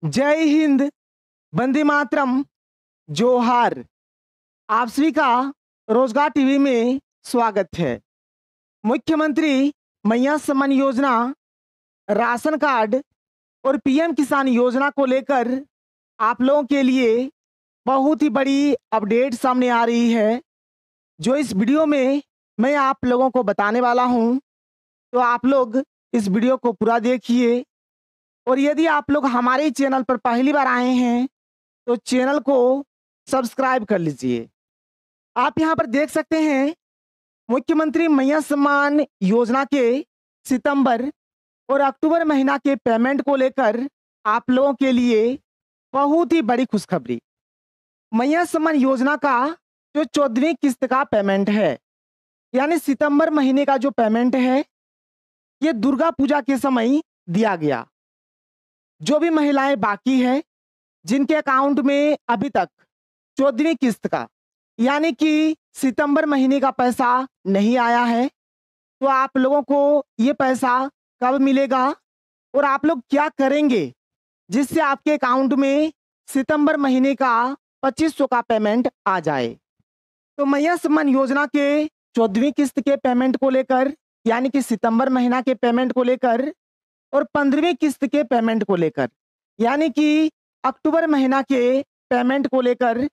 जय हिंद, वंदे मातरम, जोहार। आप सभी का रोजगार टीवी में स्वागत है। मुख्यमंत्री मैया सम्मान योजना, राशन कार्ड और पीएम किसान योजना को लेकर आप लोगों के लिए बहुत ही बड़ी अपडेट सामने आ रही है, जो इस वीडियो में मैं आप लोगों को बताने वाला हूं। तो आप लोग इस वीडियो को पूरा देखिए, और यदि आप लोग हमारे चैनल पर पहली बार आए हैं तो चैनल को सब्सक्राइब कर लीजिए। आप यहां पर देख सकते हैं, मुख्यमंत्री मैया सम्मान योजना के सितंबर और अक्टूबर महीना के पेमेंट को लेकर आप लोगों के लिए बहुत ही बड़ी खुशखबरी। मैया सम्मान योजना का जो 14वीं किस्त का पेमेंट है, यानी सितंबर महीने का जो पेमेंट है, ये दुर्गा पूजा के समय दिया गया। जो भी महिलाएं बाकी है, जिनके अकाउंट में अभी तक 14वीं किस्त का यानी कि सितंबर महीने का पैसा नहीं आया है, तो आप लोगों को ये पैसा कब मिलेगा और आप लोग क्या करेंगे जिससे आपके अकाउंट में सितंबर महीने का 2500 का पेमेंट आ जाए। तो मैया सम्मान योजना के 14वीं किस्त के पेमेंट को लेकर, यानी कि सितंबर महीना के पेमेंट को लेकर, और 15वीं किस्त के पेमेंट को लेकर, यानी कि अक्टूबर महीना के पेमेंट को लेकर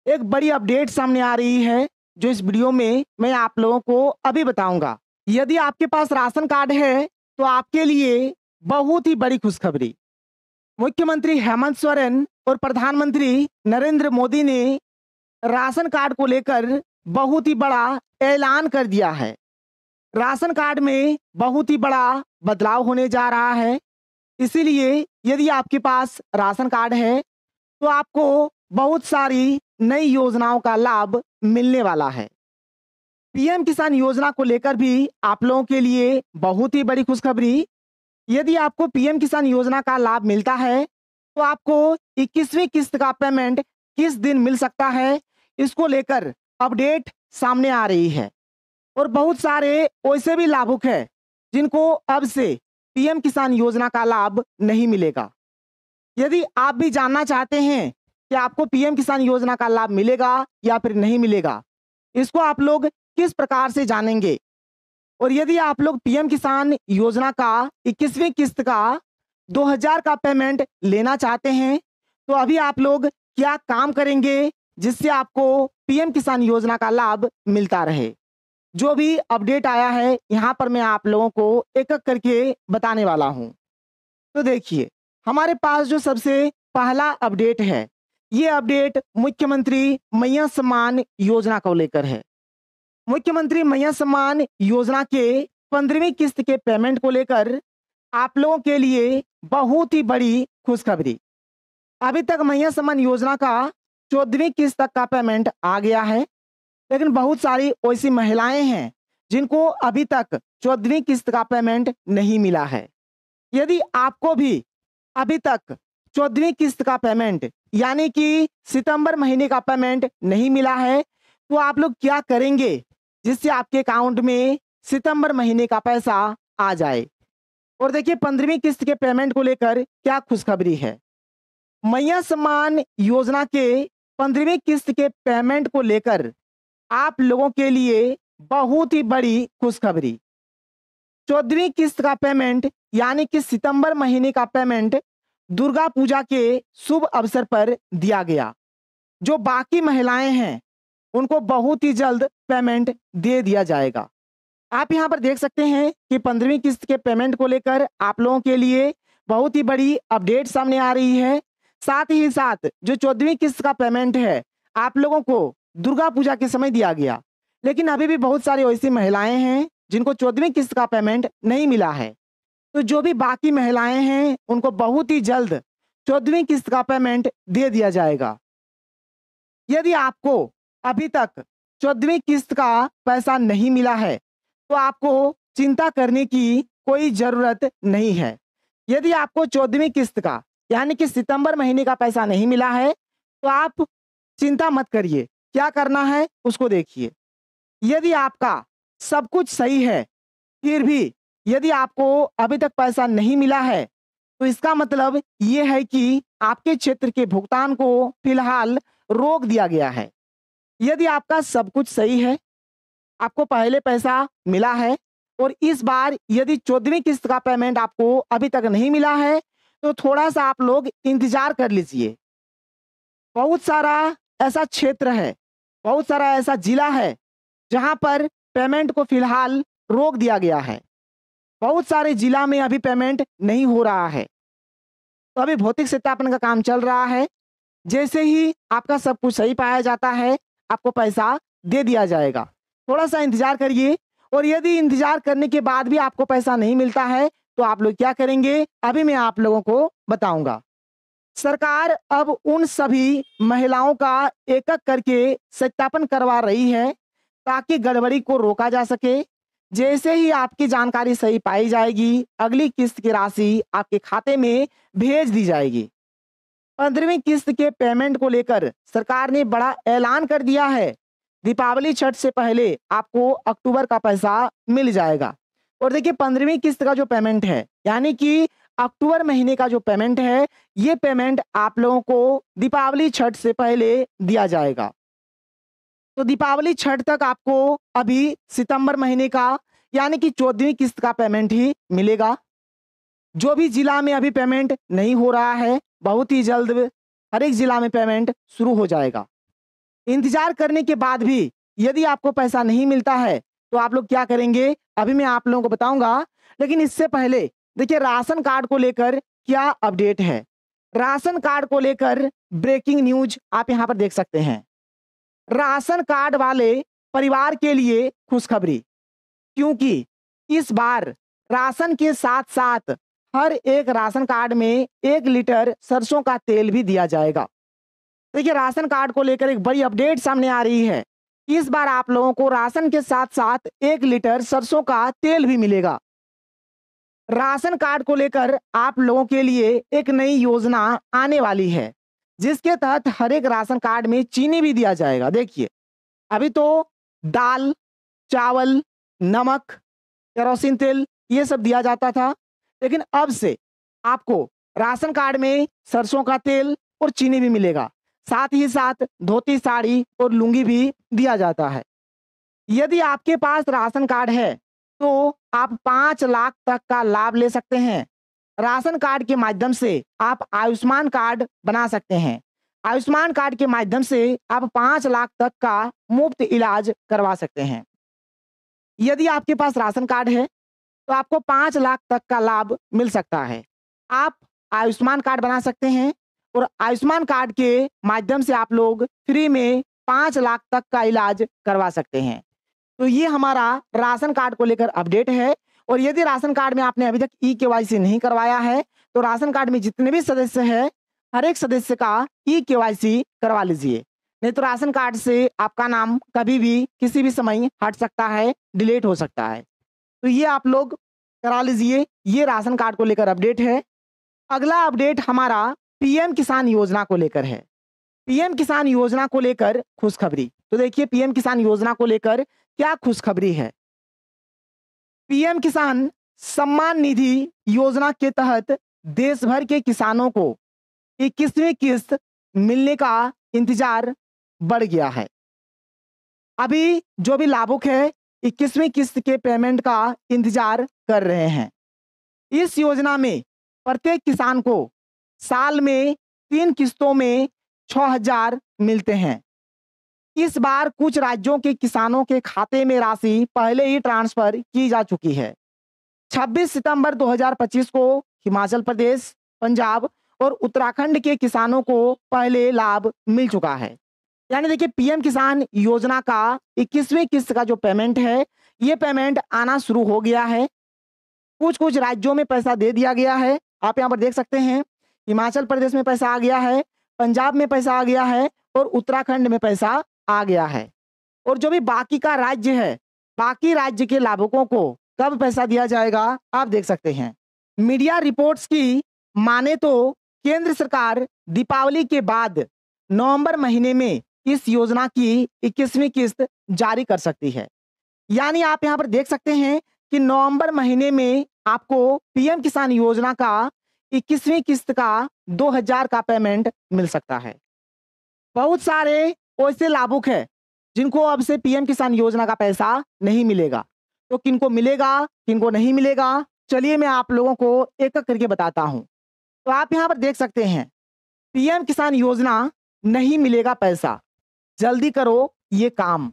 एक बड़ी अपडेट सामने आ रही है, जो इस वीडियो में मैं आप लोगों को अभी बताऊंगा। यदि आपके पास राशन कार्ड है तो आपके लिए बहुत ही बड़ी खुशखबरी। मुख्यमंत्री हेमंत सोरेन और प्रधानमंत्री नरेंद्र मोदी ने राशन कार्ड को लेकर बहुत ही बड़ा ऐलान कर दिया है। राशन कार्ड में बहुत ही बड़ा बदलाव होने जा रहा है, इसीलिए यदि आपके पास राशन कार्ड है तो आपको बहुत सारी नई योजनाओं का लाभ मिलने वाला है। पीएम किसान योजना को लेकर भी आप लोगों के लिए बहुत ही बड़ी खुशखबरी। यदि आपको पीएम किसान योजना का लाभ मिलता है तो आपको 21वीं किस्त का पेमेंट किस दिन मिल सकता है, इसको लेकर अपडेट सामने आ रही है। और बहुत सारे वैसे भी लाभुक हैं जिनको अब से पीएम किसान योजना का लाभ नहीं मिलेगा। यदि आप भी जानना चाहते हैं कि आपको पीएम किसान योजना का लाभ मिलेगा या फिर नहीं मिलेगा, इसको आप लोग किस प्रकार से जानेंगे, और यदि आप लोग पीएम किसान योजना का 21वीं किस्त का 2000 का पेमेंट लेना चाहते हैं, तो अभी आप लोग क्या काम करेंगे जिससे आपको पीएम किसान योजना का लाभ मिलता रहे। जो भी अपडेट आया है यहाँ पर मैं आप लोगों को एक एक करके बताने वाला हूँ। तो देखिए, हमारे पास जो सबसे पहला अपडेट है, ये अपडेट मुख्यमंत्री मैया सम्मान योजना को लेकर है। मुख्यमंत्री मैया सम्मान योजना के 15वीं किस्त के पेमेंट को लेकर आप लोगों के लिए बहुत ही बड़ी खुशखबरी। अभी तक मैया सम्मान योजना का 14वीं किस्त तक का पेमेंट आ गया है, लेकिन बहुत सारी ऐसी महिलाएं हैं जिनको अभी तक 14वीं किस्त का पेमेंट नहीं मिला है। यदि आपको भी अभी तक 14वीं किस्त का पेमेंट यानी कि सितंबर महीने का पेमेंट नहीं मिला है, तो आप लोग क्या करेंगे जिससे आपके अकाउंट में सितंबर महीने का पैसा आ जाए। और देखिए, 15वीं किस्त के पेमेंट को लेकर क्या खुशखबरी है। मैया सम्मान योजना के 15वीं किस्त के पेमेंट को लेकर आप लोगों के लिए बहुत ही बड़ी खुशखबरी। 14वीं किस्त का पेमेंट यानी कि सितंबर महीने का पेमेंट दुर्गा पूजा के शुभ अवसर पर दिया गया। जो बाकी महिलाएं हैं उनको बहुत ही जल्द पेमेंट दे दिया जाएगा। आप यहां पर देख सकते हैं कि 15वीं किस्त के पेमेंट को लेकर आप लोगों के लिए बहुत ही बड़ी अपडेट सामने आ रही है। साथ ही साथ जो 14वीं किस्त का पेमेंट है, आप लोगों को दुर्गा पूजा के समय दिया गया, लेकिन अभी भी बहुत सारी ऐसी महिलाएं हैं जिनको 14वीं किस्त का पेमेंट नहीं मिला है। तो जो भी बाकी महिलाएं हैं उनको बहुत ही जल्द 14वीं किस्त का पेमेंट दे दिया जाएगा। यदि आपको अभी तक 14वीं किस्त का पैसा नहीं मिला है तो आपको चिंता करने की कोई जरूरत नहीं है। यदि आपको 14वीं किस्त का यानी कि सितंबर महीने का पैसा नहीं मिला है तो आप चिंता मत करिए। क्या करना है उसको देखिए। यदि आपका सब कुछ सही है, फिर भी यदि आपको अभी तक पैसा नहीं मिला है, तो इसका मतलब ये है कि आपके क्षेत्र के भुगतान को फिलहाल रोक दिया गया है। यदि आपका सब कुछ सही है, आपको पहले पैसा मिला है और इस बार यदि 14वीं किस्त का पेमेंट आपको अभी तक नहीं मिला है, तो थोड़ा-सा आप लोग इंतज़ार कर लीजिए। बहुत सारा ऐसा क्षेत्र है, बहुत सारा ऐसा जिला है, जहाँ पर पेमेंट को फिलहाल रोक दिया गया है। बहुत सारे जिला में अभी पेमेंट नहीं हो रहा है। तो अभी भौतिक सत्यापन का काम चल रहा है। जैसे ही आपका सब कुछ सही पाया जाता है, आपको पैसा दे दिया जाएगा। थोड़ा-सा इंतज़ार करिए और यदि इंतज़ार करने के बाद भी आपको पैसा नहीं मिलता है, तो आप लोग क्या करेंगे, अभी मैं आप लोगों को बताऊँगा। सरकार अब उन सभी महिलाओं का एक-एक करके सत्यापन करवा रही है, ताकि गड़बड़ी को रोका जा सके। जैसे ही आपकी जानकारी सही पाई जाएगी, अगली किस्त की राशि आपके खाते में भेज दी जाएगी। 15वीं किस्त के पेमेंट को लेकर सरकार ने बड़ा ऐलान कर दिया है। दीपावली छठ से पहले आपको अक्टूबर का पैसा मिल जाएगा। और देखिए 15वीं किस्त का जो पेमेंट है, यानी कि अक्टूबर महीने का जो पेमेंट है, ये पेमेंट आप लोगों को दीपावली छठ से पहले दिया जाएगा। तो दीपावली छठ तक आपको अभी सितंबर महीने का यानी कि 14वीं किस्त का पेमेंट ही मिलेगा। जो भी जिला में अभी पेमेंट नहीं हो रहा है, बहुत ही जल्द हर एक जिला में पेमेंट शुरू हो जाएगा। इंतजार करने के बाद भी यदि आपको पैसा नहीं मिलता है, तो आप लोग क्या करेंगे, अभी मैं आप लोगों को बताऊंगा। लेकिन इससे पहले देखिए राशन कार्ड को लेकर क्या अपडेट है। राशन कार्ड को लेकर ब्रेकिंग न्यूज आप यहाँ पर देख सकते हैं। राशन कार्ड वाले परिवार के लिए खुशखबरी, क्योंकि इस बार राशन के साथ साथ हर एक राशन कार्ड में 1 लीटर सरसों का तेल भी दिया जाएगा। देखिए राशन कार्ड को लेकर एक बड़ी अपडेट सामने आ रही है। इस बार आप लोगों को राशन के साथ साथ 1 लीटर सरसों का तेल भी मिलेगा। राशन कार्ड को लेकर आप लोगों के लिए एक नई योजना आने वाली है, जिसके तहत हर एक राशन कार्ड में चीनी भी दिया जाएगा। देखिए अभी तो दाल, चावल, नमक, केरोसिन तेल ये सब दिया जाता था, लेकिन अब से आपको राशन कार्ड में सरसों का तेल और चीनी भी मिलेगा। साथ ही साथ धोती, साड़ी और लुंगी भी दिया जाता है। यदि आपके पास राशन कार्ड है, तो आप 5 लाख तक का लाभ ले सकते हैं। राशन कार्ड के माध्यम से आप आयुष्मान कार्ड बना सकते हैं। आयुष्मान कार्ड के माध्यम से आप 5 लाख तक का मुफ्त इलाज करवा सकते हैं। यदि आपके पास राशन कार्ड है, तो आपको 5 लाख तक का लाभ मिल सकता है। आप आयुष्मान कार्ड बना सकते हैं और आयुष्मान कार्ड के माध्यम से आप लोग फ्री में 5 लाख तक का इलाज करवा सकते हैं। तो ये हमारा राशन कार्ड को लेकर अपडेट है। और यदि राशन कार्ड में आपने अभी तक ई-केवाईसी नहीं करवाया है, तो राशन कार्ड में जितने भी सदस्य हैं, हर एक सदस्य का ई-केवाईसी करवा लीजिए। नहीं तो राशन कार्ड से आपका नाम कभी भी किसी भी समय हट सकता है, डिलीट हो सकता है। तो ये आप लोग करा लीजिए। ये राशन कार्ड को लेकर अपडेट है। अगला अपडेट हमारा पीएम किसान योजना को लेकर है। पीएम किसान योजना को लेकर खुशखबरी। तो देखिए पीएम किसान योजना को लेकर क्या खुशखबरी है। पीएम किसान सम्मान निधि योजना के तहत देश भर के किसानों को 21वीं किस्त मिलने का इंतजार बढ़ गया है। अभी जो भी लाभुक है 21वीं किस्त के पेमेंट का इंतजार कर रहे हैं। इस योजना में प्रत्येक किसान को साल में 3 किस्तों में 6,000 मिलते हैं। इस बार कुछ राज्यों के किसानों के खाते में राशि पहले ही ट्रांसफर की जा चुकी है। 26 सितंबर 2025 को हिमाचल प्रदेश, पंजाब और उत्तराखंड के किसानों को पहले लाभ मिल चुका है। यानी देखिए पीएम किसान योजना का 21वीं किस्त का जो पेमेंट है, ये पेमेंट आना शुरू हो गया है। कुछ राज्यों में पैसा दे दिया गया है। आप यहाँ पर देख सकते हैं, हिमाचल प्रदेश में पैसा आ गया है, पंजाब में पैसा आ गया है और उत्तराखंड में पैसा आ गया है। और जो भी बाकी का राज्य है, बाकी राज्य के लाभुकों को कब पैसा दिया जाएगा आप देख सकते हैं। मीडिया रिपोर्ट्स की माने तो केंद्र सरकार दीपावली के बाद नवंबर महीने में इस योजना की 21वीं किस्त जारी कर सकती है। यानी आप यहाँ पर देख सकते हैं कि नवंबर महीने में आपको पीएम किसान योजना का 21वीं किस्त का 2000 का पेमेंट मिल सकता है। बहुत सारे ऐसे लाभुक हैं जिनको अब से पीएम किसान योजना का पैसा नहीं मिलेगा। तो किनको मिलेगा, किनको नहीं मिलेगा, चलिए मैं आप लोगों को एक एक करके बताता हूं। तो आप यहां पर देख सकते हैं, पीएम किसान योजना नहीं मिलेगा पैसा, जल्दी करो ये काम।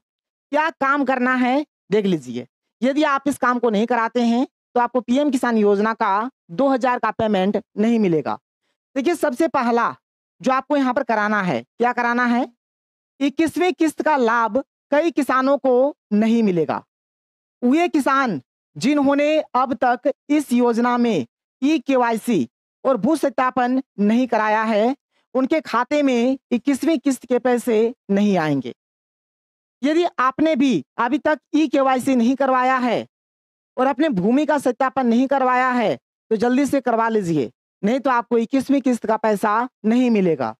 क्या काम करना है देख लीजिए। यदि आप इस काम को नहीं कराते हैं तो आपको पीएम किसान योजना का 2000 का पेमेंट नहीं मिलेगा। देखिए, सबसे पहला जो आपको यहाँ पर कराना है, क्या कराना है, 21वीं किस्त का लाभ कई किसानों को नहीं मिलेगा। वे किसान जिन्होंने अब तक इस योजना में ई-केवाईसी और भू सत्यापन नहीं कराया है, उनके खाते में 21वीं किस्त के पैसे नहीं आएंगे। यदि आपने भी अभी तक ई-केवाईसी नहीं करवाया है और अपने भूमि का सत्यापन नहीं करवाया है तो जल्दी से करवा लीजिए, नहीं तो आपको 21वीं किस्त का पैसा नहीं मिलेगा।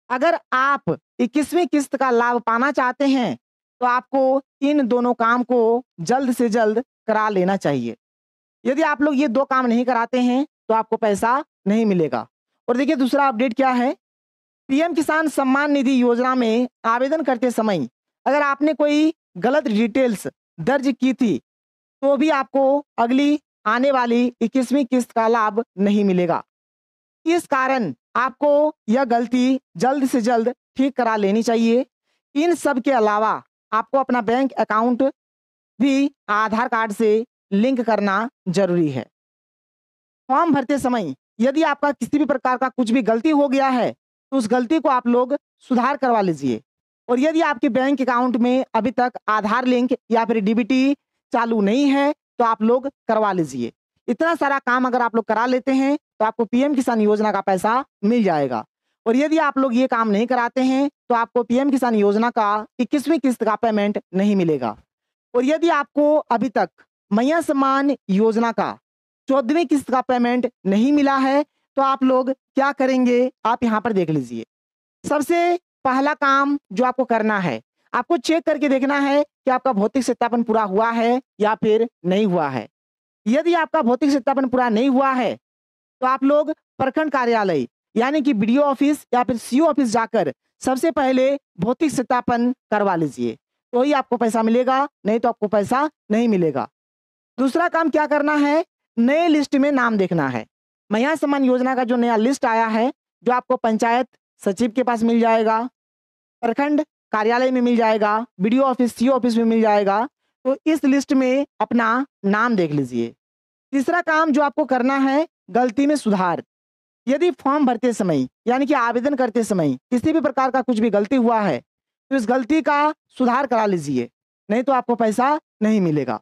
अगर आप 21वीं किस्त का लाभ पाना चाहते हैं तो आपको इन दोनों काम को जल्द से जल्द करा लेना चाहिए। यदि आप लोग ये दो काम नहीं कराते हैं तो आपको पैसा नहीं मिलेगा। और देखिए, दूसरा अपडेट क्या है, पीएम किसान सम्मान निधि योजना में आवेदन करते समय अगर आपने कोई गलत डिटेल्स दर्ज की थी तो भी आपको अगली आने वाली 21वीं किस्त का लाभ नहीं मिलेगा। इस कारण आपको यह गलती जल्द से जल्द ठीक करा लेनी चाहिए। इन सब के अलावा आपको अपना बैंक अकाउंट भी आधार कार्ड से लिंक करना जरूरी है। फॉर्म भरते समय यदि आपका किसी भी प्रकार का कुछ भी गलती हो गया है तो उस गलती को आप लोग सुधार करवा लीजिए। और यदि आपके बैंक अकाउंट में अभी तक आधार लिंक या फिर डीबीटी चालू नहीं है तो आप लोग करवा लीजिए। इतना सारा काम अगर आप लोग करा लेते हैं तो आपको पीएम किसान योजना का पैसा मिल जाएगा। और यदि आप लोग ये काम नहीं कराते हैं तो आपको पीएम किसान योजना का 21वीं किस्त का पेमेंट नहीं मिलेगा। और यदि आपको अभी तक मैया सम्मान योजना का 14वीं किस्त का पेमेंट नहीं मिला है तो आप लोग क्या करेंगे, आप यहाँ पर देख लीजिए। सबसे पहला काम जो आपको करना है, आपको चेक करके देखना है कि आपका भौतिक सत्यापन पूरा हुआ है या फिर नहीं हुआ है। यदि आपका भौतिक सत्यापन पूरा नहीं हुआ है तो आप लोग प्रखंड कार्यालय यानी कि बीडीओ ऑफिस या फिर सीओ ऑफिस जाकर सबसे पहले भौतिक सत्यापन करवा लीजिए, तो ही आपको पैसा मिलेगा, नहीं तो आपको पैसा नहीं मिलेगा। दूसरा काम क्या करना है, नए लिस्ट में नाम देखना है। मैया सम्मान योजना का जो नया लिस्ट आया है जो आपको पंचायत सचिव के पास मिल जाएगा, प्रखंड कार्यालय में मिल जाएगा, बीडीओ ऑफिस सीओ ऑफिस में मिल जाएगा, तो इस लिस्ट में अपना नाम देख लीजिए। तीसरा काम जो आपको करना है, गलती में सुधार। यदि फॉर्म भरते समय यानी कि आवेदन करते समय किसी भी प्रकार का कुछ भी गलती हुआ है तो इस गलती का सुधार करा लीजिए, नहीं तो आपको पैसा नहीं मिलेगा।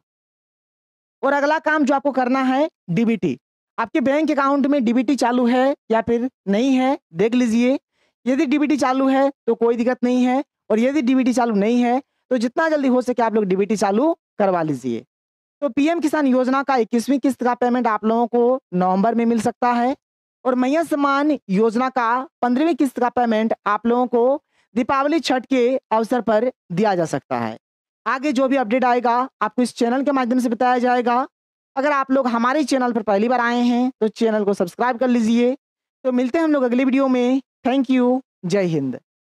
और अगला काम जो आपको करना है, डीबीटी। आपके बैंक अकाउंट में डीबीटी चालू है या फिर नहीं है देख लीजिए। यदि डीबीटी चालू है तो कोई दिक्कत नहीं है, और यदि डीबीटी चालू नहीं है तो जितना जल्दी हो सके आप लोग डीबीटी चालू करवा लीजिए। तो पीएम किसान योजना का 21वीं किस्त का पेमेंट आप लोगों को नवंबर में मिल सकता है, और मैया सम्मान योजना का 15वीं किस्त का पेमेंट आप लोगों को दीपावली छठ के अवसर पर दिया जा सकता है। आगे जो भी अपडेट आएगा आपको इस चैनल के माध्यम से बताया जाएगा। अगर आप लोग हमारे चैनल पर पहली बार आए हैं तो चैनल को सब्सक्राइब कर लीजिए। तो मिलते हैं हम लोग अगली वीडियो में। थैंक यू, जय हिंद।